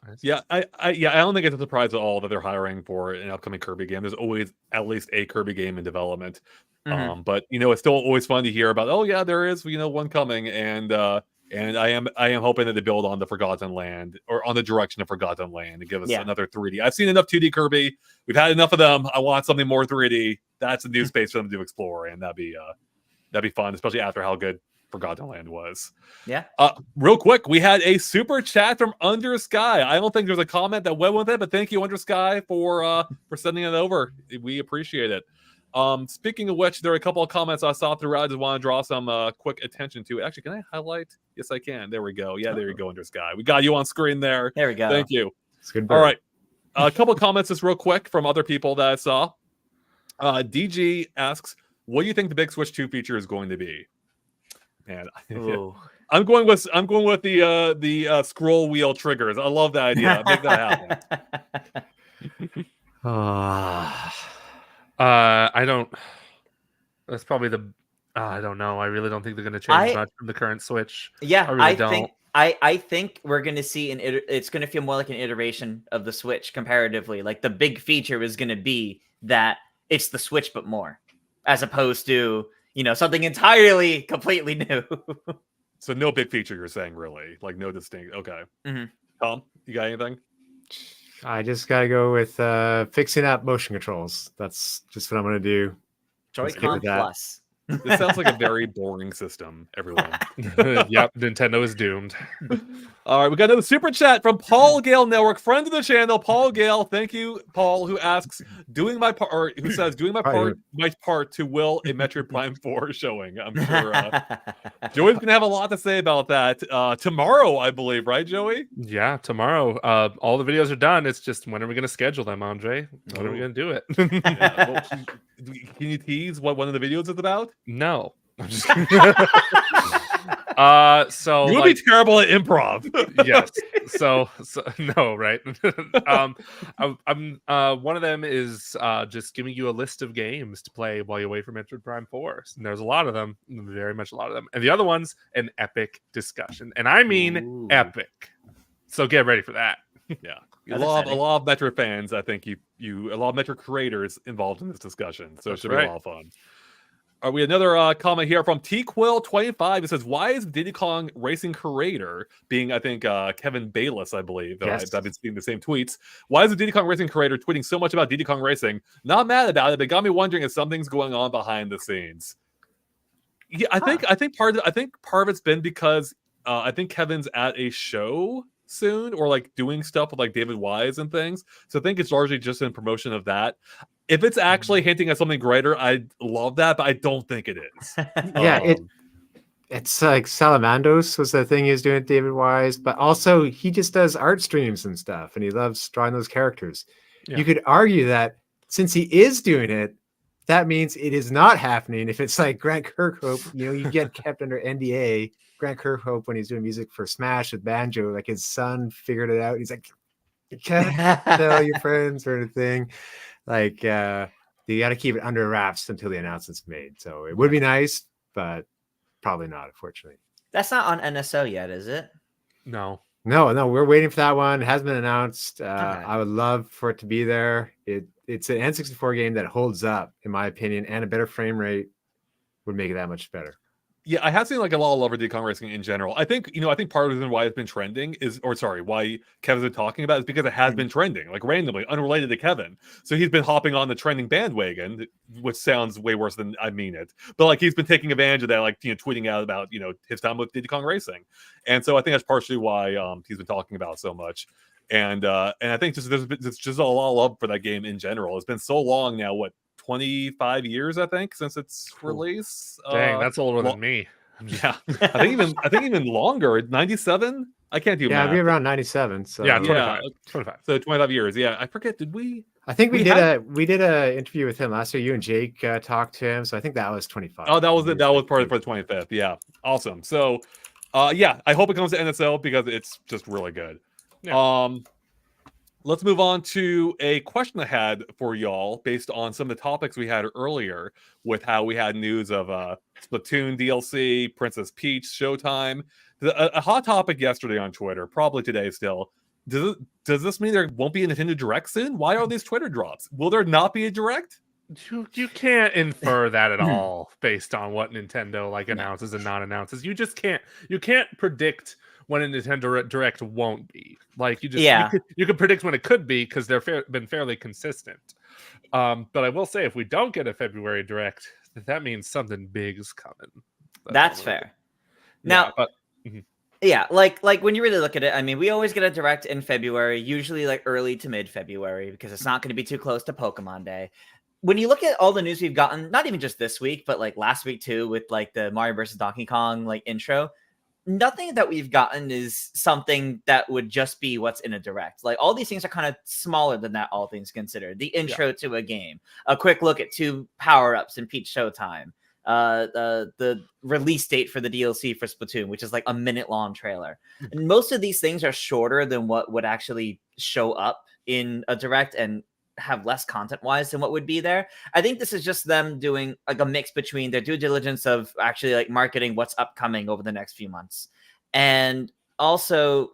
I don't think it's a surprise at all that they're hiring for an upcoming Kirby game. There's always at least a Kirby game in development. Mhm. But it's still always fun to hear about. Oh yeah, there is one coming, and I am hoping that they build on the Forgotten Land, or on the direction of Forgotten Land, and give us another 3D. I've seen enough 2D Kirby. We've had enough of them. I want something more 3D. That's a new space for them to explore, and that'd be fun, especially after how good Forgotten Land was. Yeah. Real quick, we had a super chat from Under Sky. I don't think there's a comment that went with it, but thank you, Under Sky, for sending it over. We appreciate it. Speaking of which, there are a couple of comments I saw throughout. I just want to draw some quick attention to. Actually, can I highlight? Yes, I can. There we go. Yeah, there you go, Under Sky. We got you on screen there. There we go. Thank you. It's good. All right. A couple of comments just real quick from other people that I saw. DG asks, what do you think the big Switch 2 feature is going to be? Man, I'm going with the scroll wheel triggers. I love that idea. Make that happen. I don't. That's probably the. I don't know. I really don't think they're going to change much from the current Switch. Yeah, I really don't. think I think we're going to see it's going to feel more like an iteration of the Switch comparatively. Like the big feature is going to be that it's the Switch but more, as opposed to something entirely completely new. So no big feature, you're saying, really? Like no distinct. Okay. Mm-hmm. Tom, you got anything? I just got to go with fixing up motion controls. That's just what I'm going to do. Joy-Con Plus. This sounds like a very boring system, everyone. Yep, Nintendo is doomed. All right, we got another super chat from Paul Gale Network, friend of the channel. Paul Gale, thank you, Paul, who asks, doing my part to will a Metroid Prime 4 showing. I'm sure Joey's gonna have a lot to say about that tomorrow, I believe, right, Joey? Yeah, tomorrow. All the videos are done. It's just, when are we going to schedule them, Andre? When are we going to do it? Well, can you tease what one of the videos is about? No. I'm just kidding. So you would be terrible at improv. Yes. So no, right? I'm one of them is just giving you a list of games to play while you wait for Metroid Prime 4. And there's a lot of them, very much a lot of them. And the other one's an epic discussion, and I mean epic. So get ready for that. Yeah, a lot of Metroid fans. I think you a lot of Metroid creators involved in this discussion, so it should be a lot of fun. We another comment here from TQuill25. It says, "Why is Diddy Kong Racing creator being, I think, Kevin Bayless, I believe, Yes. I've been seeing the same tweets. Why is the Diddy Kong Racing creator tweeting so much about Diddy Kong Racing? Not mad about it, but got me wondering if something's going on behind the scenes." Yeah, I think part of it's been because I think Kevin's at a show soon, or like doing stuff with like David Wise and things. So I think it's largely just in promotion of that. If it's actually hinting at something greater, I'd love that, but I don't think it is. Yeah, it's like Salamandos was the thing he was doing with David Wise, but also he just does art streams and stuff, and he loves drawing those characters. Yeah. You could argue that since he is doing it, that means it is not happening. If it's like Grant Kirkhope, you get kept under NDA. Grant Kirkhope, when he's doing music for Smash with Banjo, like his son figured it out. He's like, you can't tell your friends or anything. Like, you got to keep it under wraps until the announcement's made. So it would be nice, but probably not, unfortunately. That's not on NSO yet, is it? No. No, we're waiting for that one. It has been announced. Okay. I would love for it to be there. It's an N64 game that holds up, in my opinion, and a better frame rate would make it that much better. Yeah, I have seen like a lot of love for Diddy Kong Racing in general. I think I think part of the reason why it's been trending why Kevin's been talking about it is because it has been trending, like randomly, unrelated to Kevin. So he's been hopping on the trending bandwagon, which sounds way worse than I mean it. But like he's been taking advantage of that, like tweeting out about his time with Diddy Kong Racing, and so I think that's partially why he's been talking about it so much. And I think there's just a lot of love for that game in general. It's been so long now. What? 25 years, I think, since its release. Dang, that's older than me. Yeah, I think even longer. 97. I can't do Yeah, math. it'd be around 97. So Yeah, 25. 25. So 25 years. Yeah, I forget. Did we? I think we did a interview with him last year. You and Jake talked to him, so I think that was 25. Oh, that was it. That was part of for the 25th. Yeah, awesome. So, yeah, I hope it comes to NSL because it's just really good. Yeah. Let's move on to a question I had for y'all based on some of the topics we had earlier with how we had news of Splatoon DLC, Princess Peach, Showtime. A hot topic yesterday on Twitter, probably today still. Does this mean there won't be a Nintendo Direct soon? Why are these Twitter drops? Will there not be a Direct? You can't infer that at all based on what Nintendo announces and non-announces. You just can't. You can't predict when a Nintendo Direct won't be. You can predict when it could be because they're been fairly consistent. But I will say, if we don't get a February Direct, that means something big is coming. That's fair. Now, yeah, like when you really look at it, I mean, we always get a Direct in February, usually early to mid-February, because it's not going to be too close to Pokemon Day. When you look at all the news we've gotten, not even just this week, but last week too, with the Mario vs. Donkey Kong intro, nothing that we've gotten is something that would just be what's in a Direct. All these things are kind of smaller than that, all things considered. The intro to a game, a quick look at 2 power-ups in Peach Showtime, the release date for the DLC for Splatoon, which is a minute-long trailer. And most of these things are shorter than what would actually show up in a Direct and have less content-wise than what would be there. I think this is just them doing a mix between their due diligence of actually marketing what's upcoming over the next few months. And also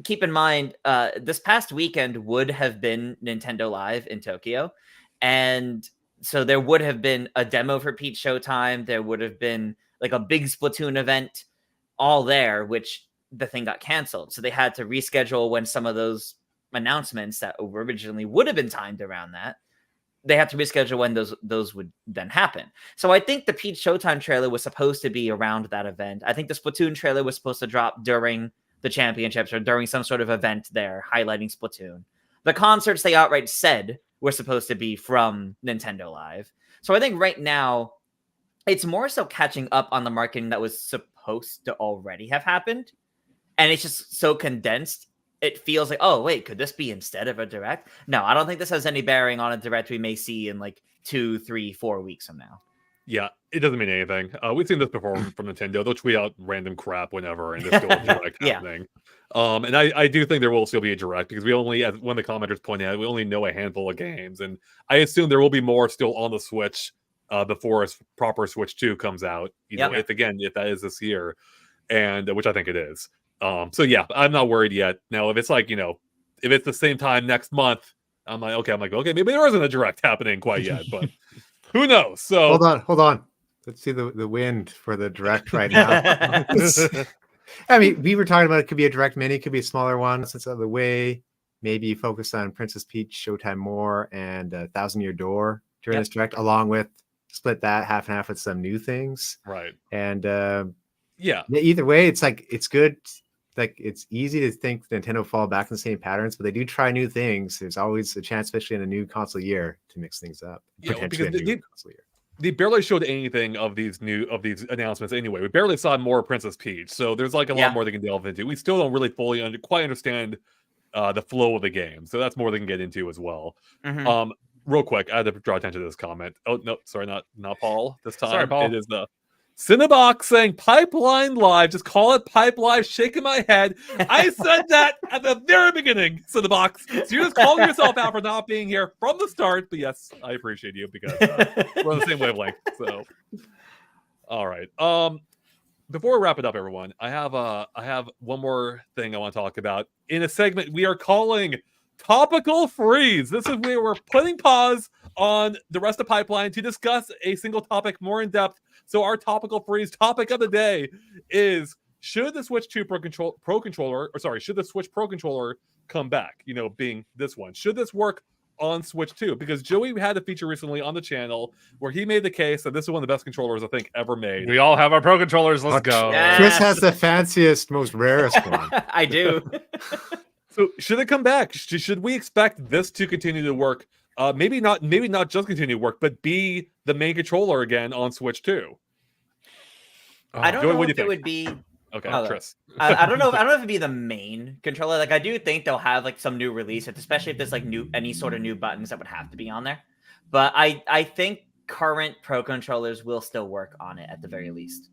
keep in mind, this past weekend would have been Nintendo Live in Tokyo. And so there would have been a demo for Peach Showtime. There would have been a big Splatoon event all there, which the thing got canceled. So they had to reschedule when some of those announcements that originally would have been timed around that, they had to reschedule when those would then happen. So I think the Peach Showtime trailer was supposed to be around that event. I think the Splatoon trailer was supposed to drop during the championships or during some sort of event there highlighting Splatoon. The concerts they outright said were supposed to be from Nintendo Live. So I think right now it's more so catching up on the marketing that was supposed to already have happened. And it's just so condensed. It feels oh, wait, could this be instead of a Direct? No, I don't think this has any bearing on a Direct we may see in 2, 3, 4 weeks from now. Yeah, it doesn't mean anything. We've seen this before from Nintendo. They'll tweet out random crap whenever, and there's still a Direct happening. And I do think there will still be a Direct because we only, as one of the commenters pointed out, we only know a handful of games, and I assume there will be more still on the Switch before a proper Switch 2 comes out. If that is this year, and which I think it is. So yeah, I'm not worried yet. Now, if it's if it's the same time next month, I'm like, okay, maybe there isn't a Direct happening quite yet, but who knows? So hold on. Let's see the wind for the Direct right now. I mean, we were talking about it could be a Direct mini, it could be a smaller one since out of the way. Maybe focus on Princess Peach, Showtime more, and Thousand Year Door during this Direct, along with split that half and half with some new things. Right. And yeah, either way, it's it's good. It's easy to think Nintendo fall back in the same patterns, but they do try new things. There's always a chance, especially in a new console year, to mix things up. Potentially a new console year. They barely showed anything of these announcements anyway. We barely saw more Princess Peach, so there's a lot more they can delve into. We still don't really fully quite understand the flow of the game, so that's more they can get into as well. Mm-hmm. Real quick, I had to draw attention to this comment. Oh no, sorry, not Paul this time. Sorry, Paul. It is the Cinebox saying Pipeline Live. Just call it Pipe Live. Shaking my head. I said that at the very beginning, Cinebox. So you're just calling yourself out for not being here from the start. But yes, I appreciate you because we're on the same wavelength. So, all right. before we wrap it up, everyone, I have one more thing I want to talk about in a segment we are calling Topical Freeze. This is where we're putting pause on the rest of Pipeline to discuss a single topic more in depth. So our Topical Freeze topic of the day is: should the Switch 2 Pro Controller, or sorry, should the Switch Pro Controller come back? You know, being this one, should this work on Switch 2? Because Joey had a feature recently on the channel where he made the case that this is one of the best controllers I think ever made. We all have our Pro Controllers. Let's go. Yeah. Chris has the fanciest, most rarest one. I do. So should it come back? Should we expect this to continue to work? Maybe not just continue to work, but be the main controller again on Switch 2. I don't Joey, know what do if you it think? would be. Okay, Hold on. Chris. I don't know. I don't know if it'd be the main controller. Like, I do think they'll have like some new release, especially if there's like any sort of new buttons that would have to be on there. But I think current Pro controllers will still work on it at the very least.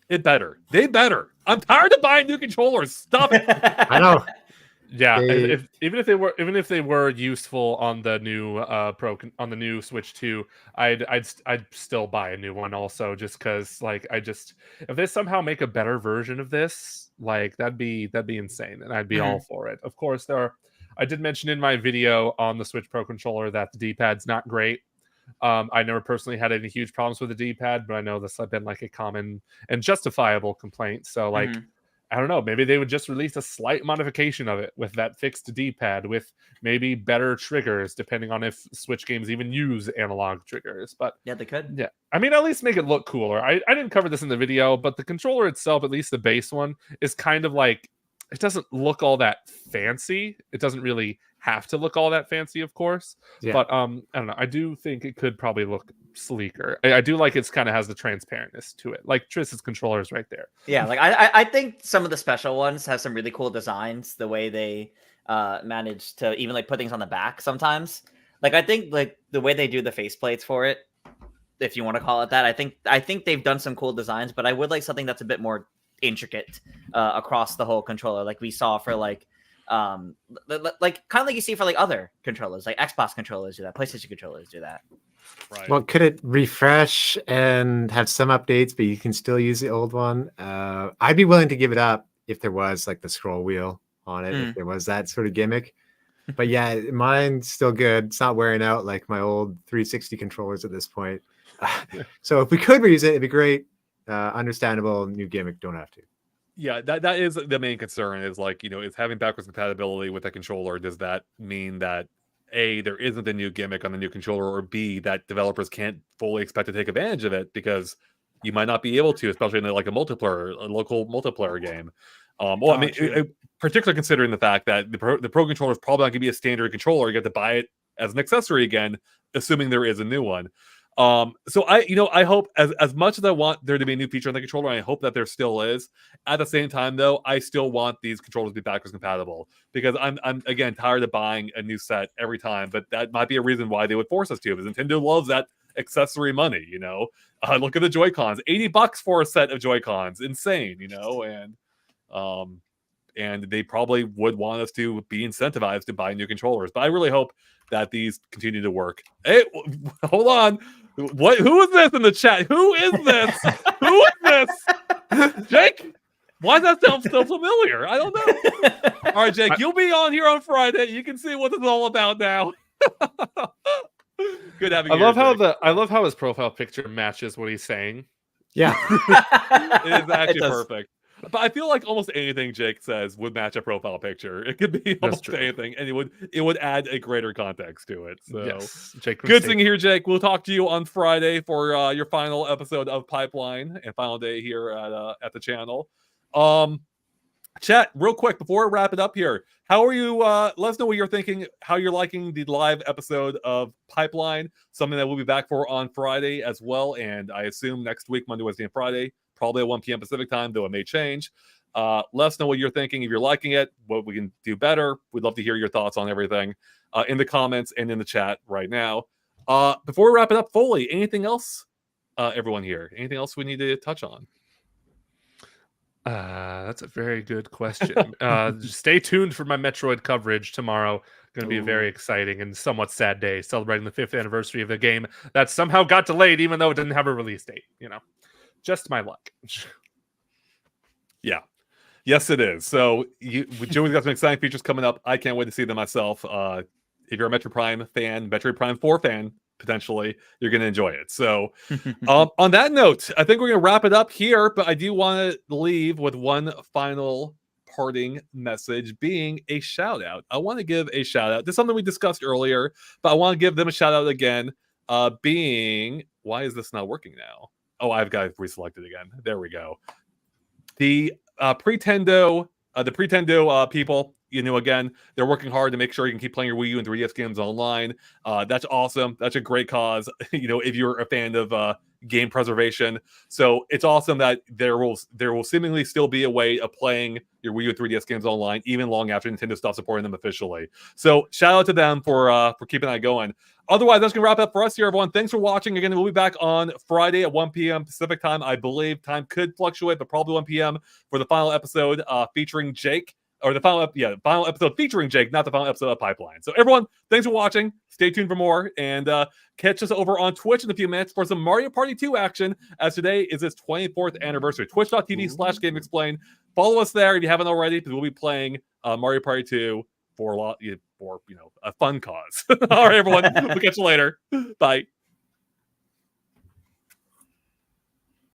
It better. They better. I'm tired of buying new controllers. Stop it. I know. Yeah, They- even if they were useful on the new on the new Switch 2, I'd still buy a new one also, just because like if they somehow make a better version of this, like that'd be insane, and I'd be all for it. Of course, I did mention in my video on the Switch Pro controller that the D-pad's not great. I never personally had any huge problems with the D-pad, but I know this has been like a common and justifiable complaint. So like. I don't know, maybe they would just release a slight modification of it with that fixed D-pad, with maybe better triggers, depending on if Switch games even use analog triggers. But Yeah, they could. yeah, I mean, at least make it look cooler. I didn't cover this in the video, but the controller itself, at least the base one, is kind of like, it doesn't look all that fancy. It doesn't really have to look all that fancy, of course. Yeah. But I don't know. I do think it could probably look sleeker. I do like it's kind of has the transparentness to it. Like Triss's controller is right there. Yeah, like I think some of the special ones have some really cool designs. The way they manage to even like put things on the back sometimes. Like I think like the way they do the faceplates for it, if you want to call it that, I think they've done some cool designs. But I would like something that's a bit more intricate across the whole controller, like we saw for like kind of like you see for like other controllers, like Xbox controllers do that, PlayStation controllers do that. Right. Well, could it refresh and have some updates, but you can still use the old one? I'd be willing to give it up if there was like the scroll wheel on it, if there was that sort of gimmick. But yeah, mine's still good. It's not wearing out like my old 360 controllers at this point. So if we could reuse it, it'd be great. Understandable new gimmick. Don't have to. Yeah, that is the main concern, is like, you know, is having backwards compatibility with the controller, does that mean that A, there isn't a new gimmick on the new controller, or B, that developers can't fully expect to take advantage of it because you might not be able to, especially in like a local multiplayer game. Well, I mean, particularly considering the fact that the Pro controller is probably not going to be a standard controller. You get to buy it as an accessory again, assuming there is a new one. So I hope, as much as I want there to be a new feature on the controller, I hope that there still is. At the same time, though, I still want these controllers to be backwards compatible, because I'm again tired of buying a new set every time. But that might be a reason why they would force us to, because Nintendo loves that accessory money. You know, look at the Joy-Cons, $80 for a set of Joy-Cons, insane. You know, and they probably would want us to be incentivized to buy new controllers. But I really hope that these continue to work. Hey, hold on. Who is this in the chat? Who is this? Who is this? Jake? Why does that sound so familiar? I don't know. All right, Jake, you'll be on here on Friday. You can see what it's all about now. Good having you. I love how his profile picture matches what he's saying. Yeah. It is actually perfect. But I feel like almost anything Jake says would match a profile picture. It could be almost anything, and it would add a greater context to it. So yes, Jake, good seeing you here, Jake. We'll talk to you on Friday for your final episode of Pipeline and final day here at the channel. Chat, real quick before we wrap it up here, how are you? Let us know what you're thinking, how you're liking the live episode of Pipeline, something that we'll be back for on Friday as well, and I assume next week, Monday, Wednesday, and Friday. Probably at 1 p.m. Pacific time, though it may change. Let us know what you're thinking. If you're liking it, what we can do better. We'd love to hear your thoughts on everything in the comments and in the chat right now. Before we wrap it up fully, anything else, everyone here? Anything else we need to touch on? That's a very good question. Stay tuned for my Metroid coverage tomorrow. Going to be a very exciting and somewhat sad day, celebrating the 5th anniversary of the game that somehow got delayed, even though it didn't have a release date. You know. Just my luck. Yeah. Yes, it is. So Joey's got some exciting features coming up. I can't wait to see them myself. If you're a Metroid Prime fan, Metroid Prime 4 fan, potentially, you're going to enjoy it. So on that note, I think we're going to wrap it up here, but I do want to leave with one final parting message, being a shout out. I want to give a shout out to something we discussed earlier, but I want to give them a shout out again, being, why is this not working now? Oh, I've got it reselected again. There we go. The Pretendo people, again, they're working hard to make sure you can keep playing your Wii U and 3DS games online. That's awesome. That's a great cause, if you're a fan of game preservation. So it's awesome that there will seemingly still be a way of playing your Wii U and 3DS games online, even long after Nintendo stops supporting them officially. So shout out to them for keeping that going. Otherwise, that's going to wrap up for us here, everyone. Thanks for watching. Again, we'll be back on Friday at 1 p.m. Pacific time. I believe time could fluctuate, but probably 1 p.m. for the final episode featuring Jake. Or the final episode featuring Jake, not the final episode of Pipeline. So everyone, thanks for watching. Stay tuned for more. And catch us over on Twitch in a few minutes for some Mario Party 2 action, as today is its 24th anniversary. Twitch.tv/Gamexplain. Follow us there if you haven't already, because we'll be playing Mario Party 2 for a fun cause. All right, everyone. We'll catch you later. Bye.